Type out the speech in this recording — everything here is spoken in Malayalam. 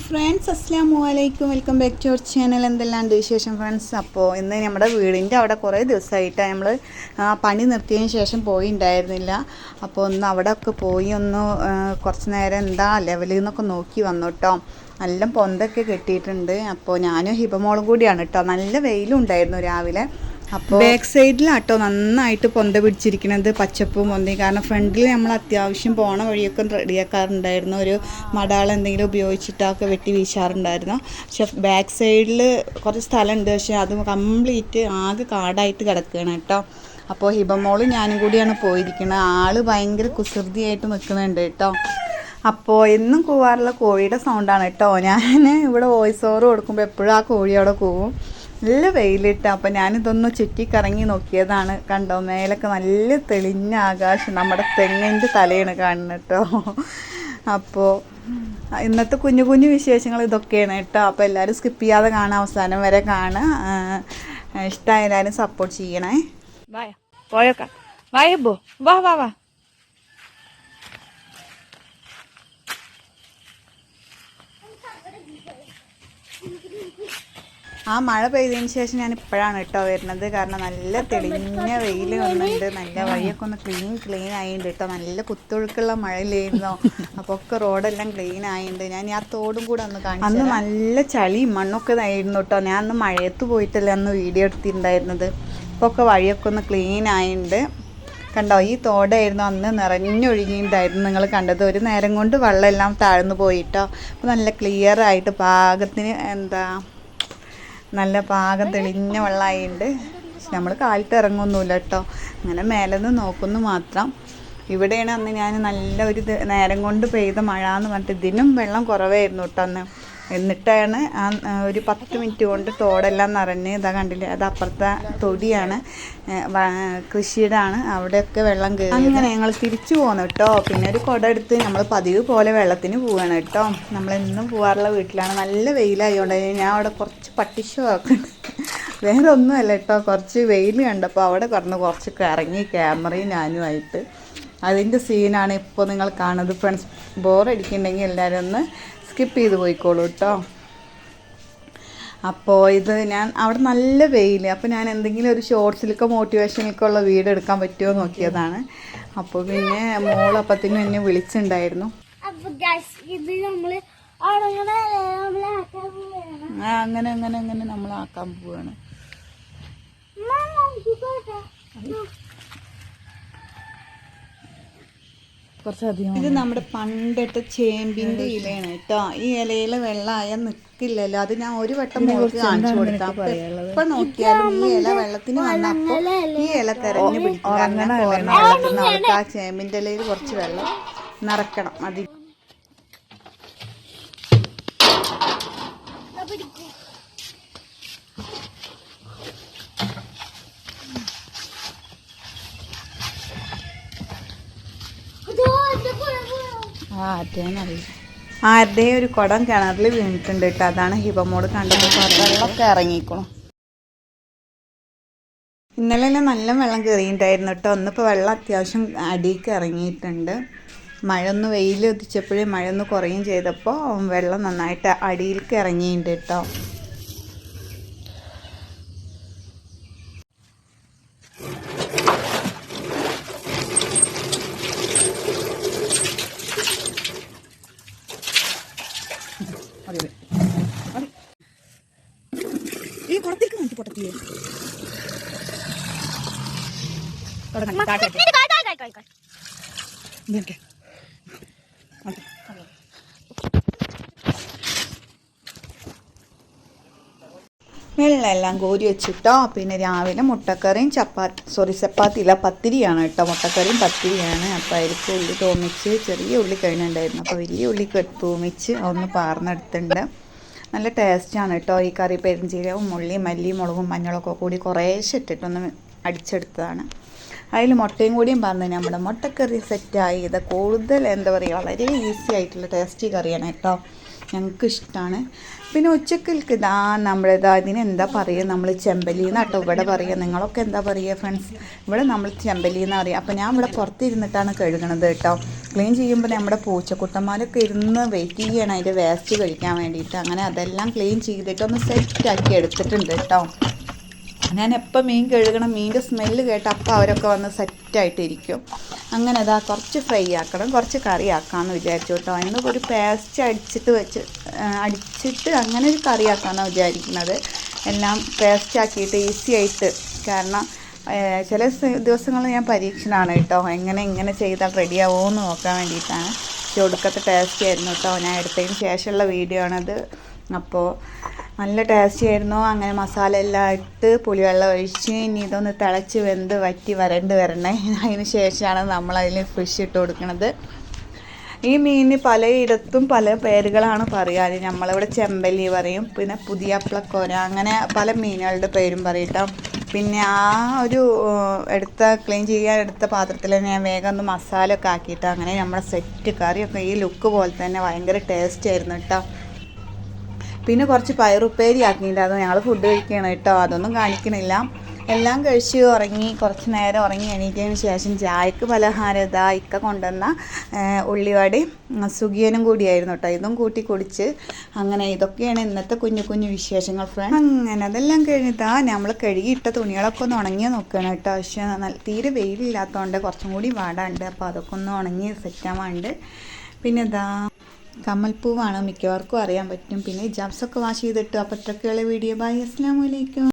ഫ്രണ്ട്സ് അസ്സലാമു അലൈക്കും, welcome back to our channel. എന്തെല്ലാണ്ട് വിശേഷം ഫ്രണ്ട്സ്? അപ്പോൾ ഇന്ന് നമ്മുടെ വീടിൻ്റെ അവിടെ കുറേ ദിവസമായിട്ട് നമ്മൾ പണി നിർത്തിയതിന് ശേഷം പോയിണ്ടായിരുന്നില്ല. അപ്പോൾ ഒന്ന് അവിടെ ഒക്കെ പോയി ഒന്ന് കുറച്ച് നേരം എന്താ ലെവലിൽ നിന്നൊക്കെ നോക്കി വന്നു കേട്ടോ. നല്ല പൊന്തൊക്കെ കെട്ടിയിട്ടുണ്ട്. അപ്പോൾ ഞാനും ഹിബമോളും കൂടിയാണ് കേട്ടോ. നല്ല വെയിലും ഉണ്ടായിരുന്നു രാവിലെ. അപ്പോൾ ബാക്ക് സൈഡിലാട്ടോ നന്നായിട്ട് പൊന്ത പിടിച്ചിരിക്കുന്നത്, പച്ചപ്പും പൊന്തി. കാരണം ഫ്രണ്ടിൽ നമ്മൾ അത്യാവശ്യം പോണ വഴിയൊക്കെ റെഡിയാക്കാറുണ്ടായിരുന്നു, ഒരു മടാളം എന്തെങ്കിലും ഉപയോഗിച്ചിട്ടൊക്കെ വെട്ടി വീശാറുണ്ടായിരുന്നു. പക്ഷെ ബാക്ക് സൈഡിൽ കുറച്ച് സ്ഥലമുണ്ട്, പക്ഷെ അത് കംപ്ലീറ്റ് ആകെ കാടായിട്ട് കിടക്കുകയാണ് കേട്ടോ. അപ്പോൾ ഹിബമോളും ഞാനും കൂടിയാണ് പോയിരിക്കുന്നത്. ആൾ ഭയങ്കര കുസൃതിയായിട്ട് നിൽക്കുന്നുണ്ട് കേട്ടോ. അപ്പോൾ എന്നും കൂവാറുള്ള കോഴിയുടെ സൗണ്ടാണ് കേട്ടോ. ഞാൻ ഇവിടെ വോയിസ് ഓവർ കൊടുക്കുമ്പോൾ എപ്പോഴും ആ കോഴി അവിടെ കൂവും. നല്ല വെയിലിട്ട്. അപ്പോൾ ഞാനിതൊന്ന് ചുറ്റിക്കറങ്ങി നോക്കിയതാണ്. കണ്ടോ, മേലൊക്കെ നല്ല തെളിഞ്ഞ ആകാശം, നമ്മുടെ തെങ്ങിൻ്റെ തലയാണ് കാണുന്നത് കേട്ടോ. അപ്പോൾ ഇന്നത്തെ കുഞ്ഞു കുഞ്ഞു വിശേഷങ്ങൾ ഇതൊക്കെയാണ് കേട്ടോ. അപ്പോൾ എല്ലാവരും സ്കിപ്പ് ചെയ്യാതെ കാണാം, അവസാനം വരെ കാണുക. ഇഷ്ടമായ എല്ലാവരും സപ്പോർട്ട് ചെയ്യണേ. വായ പോയേക്കാം, വായബോ, വാ വാ വാ. ആ മഴ പെയ്തതിന് ശേഷം ഞാൻ ഇപ്പോഴാണ് കേട്ടോ വരുന്നത്. കാരണം നല്ല തെളിഞ്ഞ വെയിൽ വന്നിട്ടുണ്ട്. നല്ല വഴിയൊക്കെ ഒന്ന് ക്ലീൻ ആയിട്ടുണ്ട് കേട്ടോ. നല്ല കുത്തൊഴുക്കുള്ള മഴയില്ലായിരുന്നോ, അപ്പോൾ ഒക്കെ റോഡെല്ലാം ക്ലീൻ ആയിട്ടുണ്ട്. ഞാൻ ആ തോടും കൂടെ ഒന്ന് കാണിച്ചു. അന്ന് നല്ല ചളിയും മണ്ണൊക്കെ ആയിരുന്നു കേട്ടോ. ഞാൻ അന്ന് മഴയത്ത് പോയിട്ടല്ലേ അന്ന് വീഡിയോ എടുത്തിട്ടുണ്ടായിരുന്നത്. ഇപ്പോൾ ഒക്കെ വഴിയൊക്കെ ഒന്ന് ക്ലീൻ ആയിട്ടുണ്ട്. കണ്ടോ, ഈ തോടായിരുന്നു അന്ന് നിറഞ്ഞൊഴുകിയിട്ടുണ്ടായിരുന്നു. നിങ്ങൾ കണ്ടത്, ഒരു നേരം കൊണ്ട് വെള്ളമെല്ലാം താഴ്ന്നു പോയിട്ടോ. അപ്പോൾ നല്ല ക്ലിയർ ആയിട്ട് പാകത്തിന് നല്ല പാകം തെളിഞ്ഞ വെള്ളമായിട്ടുണ്ട്. പക്ഷെ നമ്മൾ കാലത്ത് ഇറങ്ങുമൊന്നുമില്ല കേട്ടോ, അങ്ങനെ മേലെ നിന്ന് നോക്കുന്നു മാത്രം. ഇവിടെയാണ് അന്ന് ഞാൻ നല്ല ഒരു നേരം കൊണ്ട് പെയ്ത മഴ എന്ന് പറഞ്ഞിട്ട്, ഇതിനും വെള്ളം കുറവായിരുന്നു കേട്ടോ അന്ന്. എന്നിട്ടാണ് ഒരു 10 മിനിറ്റ് കൊണ്ട് തോടെല്ലാം നിറഞ്ഞ്. ഇതാ കണ്ടില്ലേ, അത് അപ്പുറത്തെ തൊടിയാണ്, കൃഷിയുടെ ആണ്. അവിടെയൊക്കെ വെള്ളം കയറി. അങ്ങനെ ഞങ്ങൾ തിരിച്ചു പോന്നു കേട്ടോ. പിന്നെ ഒരു കുട എടുത്ത് നമ്മൾ പതിവ് പോലെ വെള്ളത്തിന് പോവാണ് കേട്ടോ. നമ്മളെന്നും പോകാറുള്ള വീട്ടിലാണ്. നല്ല വെയിലായതുകൊണ്ട് ഞാൻ അവിടെ കുറച്ച് പട്ടിഷോ ആക്കുന്നുണ്ട്. വേറെ ഒന്നുമല്ല കേട്ടോ, കുറച്ച് വെയിൽ കണ്ടപ്പോൾ അവിടെ കുറച്ച് ഇറങ്ങി ക്യാമറയും ഞാനുമായിട്ട്. അതിൻ്റെ സീനാണ് ഇപ്പോൾ നിങ്ങൾ കാണുന്നത് ഫ്രണ്ട്സ്. ബോറടിക്കുന്നുണ്ടെങ്കിൽ എല്ലാവരും ഒന്ന് സ്കിപ്പ് ചെയ്ത് പോയിക്കോളൂ കേട്ടോ. അപ്പോൾ ഇത് ഞാൻ അവിടെ നല്ല വെയിൽ, അപ്പോൾ ഞാൻ എന്തെങ്കിലും ഒരു ഷോർട്സിലൊക്കെ മോട്ടിവേഷനിലൊക്കെ ഉള്ള വീഡിയോ എടുക്കാൻ പറ്റുമോ നോക്കിയതാണ്. അപ്പോൾ പിന്നെ മോളപ്പത്തിന് എന്നെ വിളിച്ചിട്ടുണ്ടായിരുന്നു. അങ്ങനെ അങ്ങനെ അങ്ങനെ നമ്മൾ ആക്കാൻ പോവാണ്. കുറച്ചധികം. ഇത് നമ്മുടെ പണ്ടത്തെ ചേമ്പിൻ്റെ ഇലയാണ് കേട്ടോ. ഈ ഇലയിൽ വെള്ളമായാൽ നിൽക്കില്ലല്ലോ. അത് ഞാൻ ഒരു വട്ടം മോൾക്ക് കാണിച്ചു കൊടുക്കാം. എപ്പോൾ നോക്കിയാലും ഈ ഇല വെള്ളത്തിന് വന്നപ്പോൾ ഈ ഇല തെരഞ്ഞു പിടിക്കും. കാരണം കോർണ വെള്ളത്തിൽ നിന്ന് അവർക്ക് ആ ചേമ്പിൻ്റെ ഇലയിൽ കുറച്ച് വെള്ളം നിറക്കണം. അതിൽ ആരുടെ ഒരു കുടം കിണറിൽ വീണിട്ടുണ്ട് കേട്ടോ. അതാണ് ഹിബമോട് കണ്ടത്. വെള്ളമൊക്കെ ഇറങ്ങിക്കണം. ഇന്നലെ നല്ല വെള്ളം കയറിയിട്ടുണ്ടായിരുന്നു കേട്ടോ. ഒന്നിപ്പോൾ വെള്ളം അത്യാവശ്യം അടിയിലേക്ക് ഇറങ്ങിയിട്ടുണ്ട്. മഴ ഒന്ന് വെയിൽ എത്തിച്ചപ്പോഴേ മഴ ഒന്ന് കുറയും ചെയ്തപ്പോൾ വെള്ളം നന്നായിട്ട് അടിയിലേക്ക് ഇറങ്ങിയിട്ടുണ്ട് കേട്ടോ. ഈ കുളത്തേക്ക് നോക്കി പൊട്ടത്തില്ലേ വെള്ളമെല്ലാം കോരി വെച്ചിട്ടോ. പിന്നെ രാവിലെ മുട്ടക്കറിയും ചപ്പാത്തിയില്ല പത്തിരിയാണ് കേട്ടോ. മുട്ടക്കറിയും പത്തിരിയാണ്. അപ്പോൾ അതിലേക്ക് ഉള്ളി തോമിച്ച്, ചെറിയ ഉള്ളി കഴിഞ്ഞിട്ടുണ്ടായിരുന്നു, അപ്പോൾ വലിയ ഉള്ളി തോമിച്ച് ഒന്ന് പാർന്നെടുത്തിട്ടുണ്ട്. നല്ല ടേസ്റ്റാണ് കേട്ടോ ഈ കറി. പെരുംജീരകവും ഉള്ളി, മല്ലി, മുളകും മഞ്ഞളൊക്കെ കൂടി കുറേശ്ശെ ഇട്ടിട്ടൊന്ന് അടിച്ചെടുത്തതാണ്. അതിൽ മുട്ടയും കൂടിയും പറഞ്ഞ് നമ്മുടെ മുട്ടക്കറി സെറ്റായി. ഇത് കൂടുതൽ എന്താ പറയുക, വളരെ ഈസി ആയിട്ടുള്ള ടേസ്റ്റി കറിയാണ് കേട്ടോ. ഞങ്ങൾക്ക് ഇഷ്ടമാണ്. പിന്നെ ഉച്ചക്കൽക്ക് ഇതാ നമ്മളിതാ ഇതിനെന്താ പറയുക, നമ്മൾ ചെമ്പല്ലി കേട്ടോ ഇവിടെ പറയുക. നിങ്ങളൊക്കെ എന്താ പറയുക ഫ്രണ്ട്സ്? ഇവിടെ നമ്മൾ ചെമ്പല്ലി എന്ന് പറയുക. അപ്പോൾ ഞാൻ ഇവിടെ പുറത്തിരുന്നിട്ടാണ് കഴുകണത് കേട്ടോ. ക്ലീൻ ചെയ്യുമ്പോൾ നമ്മുടെ പൂച്ചക്കുട്ടന്മാരൊക്കെ ഇരുന്ന് വെയിറ്റ് ചെയ്യണം അതിൻ്റെ വേസ്റ്റ് കഴിക്കാൻ വേണ്ടിയിട്ട്. അങ്ങനെ അതെല്ലാം ക്ലീൻ ചെയ്തിട്ട് ഒന്ന് സെറ്റാക്കി എടുത്തിട്ടുണ്ട് കേട്ടോ. ഞാൻ എപ്പോൾ മീൻ കഴുകണം, മീൻ്റെ സ്മെല്ല് കേട്ട് അപ്പോൾ അവരൊക്കെ വന്ന് സെറ്റായിട്ടിരിക്കും. അങ്ങനെ അതാ കുറച്ച് ഫ്രൈ ആക്കണം, കുറച്ച് കറി ആക്കാമെന്ന് വിചാരിച്ചു കേട്ടോ. അതിന് ഒരു പേസ്റ്റ് അടിച്ചിട്ട് അങ്ങനെ ഒരു കറി ആക്കാമെന്നാണ് വിചാരിക്കുന്നത്. എല്ലാം പേസ്റ്റ് ആക്കിയിട്ട് ഈസി ആയിട്ട്. കാരണം ചില ദിവസങ്ങളിൽ ഞാൻ പരീക്ഷണമാണ് കേട്ടോ, ഇങ്ങനെ ചെയ്താൽ റെഡിയാവുമോ എന്ന് നോക്കാൻ വേണ്ടിയിട്ടാണ്. പക്ഷേ ഒടുക്കത്തെ ടേസ്റ്റ് ആയിരുന്നു കേട്ടോ. ഞാൻ എടുത്തതിന് ശേഷമുള്ള വീഡിയോ ആണത്. അപ്പോൾ നല്ല ടേസ്റ്റി ആയിരുന്നു. അങ്ങനെ മസാല എല്ലാം ഇട്ട് പുളിവെള്ളം ഒഴിച്ച് ഇനി ഇതൊന്ന് തിളച്ച് വെന്ത് വറ്റി വരണ്ടേ. അതിന് ശേഷമാണ് നമ്മളതിൽ ഫിഷ് ഇട്ട് കൊടുക്കുന്നത്. ഈ മീനിന് പലയിടത്തും പല പേരുകളാണ് പറയാറ്. നമ്മളിവിടെ ചെമ്പല്ലി പറയും, പിന്നെ പുതിയാപ്ലക്കോര, അങ്ങനെ പല മീനുകളുടെ പേരും പറയട്ടോ. പിന്നെ ആ ഒരു ക്ലീൻ ചെയ്യാൻ എടുത്ത പാത്രത്തിൽ തന്നെ ഞാൻ വേഗം ഒന്ന് മസാല ഒക്കെ ആക്കിയിട്ട് അങ്ങനെ നമ്മുടെ സെറ്റ് കറിയൊക്കെ ഈ ലുക്ക് പോലെ തന്നെ ഭയങ്കര ടേസ്റ്റ് ആയിരുന്നു കേട്ടോ. പിന്നെ കുറച്ച് പയറുപ്പേരി ആക്കിയിട്ടുണ്ടായിരുന്നു. ഞങ്ങൾ ഫുഡ് കഴിക്കുകയാണ് കേട്ടോ, അതൊന്നും കാണിക്കണില്ല. എല്ലാം കഴിച്ച് ഉറങ്ങി, കുറച്ച് നേരം ഉറങ്ങി എണീറ്റതിന് ശേഷം ചായക്ക് പലഹാരം ഇതാ ഇക്ക കൊണ്ടുവന്ന ഉള്ളിവട സുഖിയനും കൂടിയായിരുന്നു കേട്ടോ. ഇതും കൂട്ടി കുടിച്ച് അങ്ങനെ ഇതൊക്കെയാണ് ഇന്നത്തെ കുഞ്ഞു വിശേഷങ്ങൾ ഫ്രണ്ട്. അങ്ങനെ അതെല്ലാം കഴിഞ്ഞിട്ടാ നമ്മൾ കഴുകിയിട്ട തുണികളൊക്കെ ഒന്ന് ഉണങ്ങി നോക്കണം കേട്ടോ. പക്ഷേ തീരെ വെയിലില്ലാത്തതുകൊണ്ട് കുറച്ചും കൂടി വാടാണ്ട്. അപ്പോൾ അതൊക്കെ ഒന്ന് ഉണങ്ങി സെറ്റാവാണ്ട്. പിന്നെ ഇതാ കമ്മൽപ്പൂവാണ്, മിക്കവർക്കും അറിയാൻ പറ്റും. പിന്നെ ഹിജാബ്സൊക്കെ വാഷ് ചെയ്തിട്ടു. അപ്പോൾ അത്രയ്ക്കുള്ള വീഡിയോ. ബൈ, അസ്സലാമു അലൈക്കും.